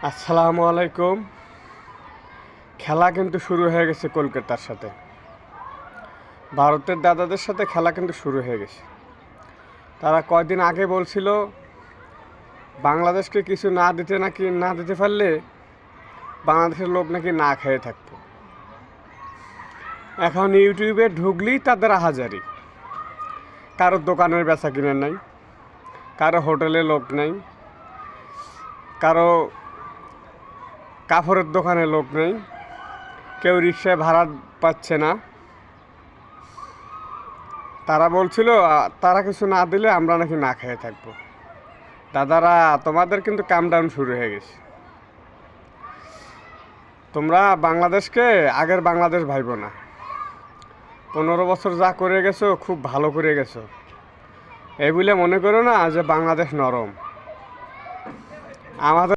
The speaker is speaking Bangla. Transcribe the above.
আসসালামু আলাইকুম। খেলা কিন্তু শুরু হয়ে গেছে কলকাতার সাথে। ভারতের দাদাদের সাথে খেলা কিন্তু শুরু হয়ে গেছে। তারা কয়দিন আগে বলছিল বাংলাদেশকে কিছু না দিতে পারলে বাংলাদেশের লোক নাকি না খেয়ে থাকতো। এখন ইউটিউবে ঢুকলেই তাদের আহাজারি। কারো দোকানের বেচা কিনে নাই, কারো হোটেলে লোক নাই, কারো কাপড়ের দোকানে লোক নেই, কেউ রিক্সায় ভাড়া পাচ্ছে না। তারা বলছিল তারা কিছু না দিলে আমরা নাকি না খেয়ে থাকবো। দাদারা, তোমাদের কিন্তু কাম ডাউন শুরু হয়ে গেছে। তোমরা বাংলাদেশকে আগের বাংলাদেশ ভাইবো না। 15 বছর যা করে গেছো খুব ভালো করে গেছো, এই বলে মনে করো না যে বাংলাদেশ নরম। আমাদের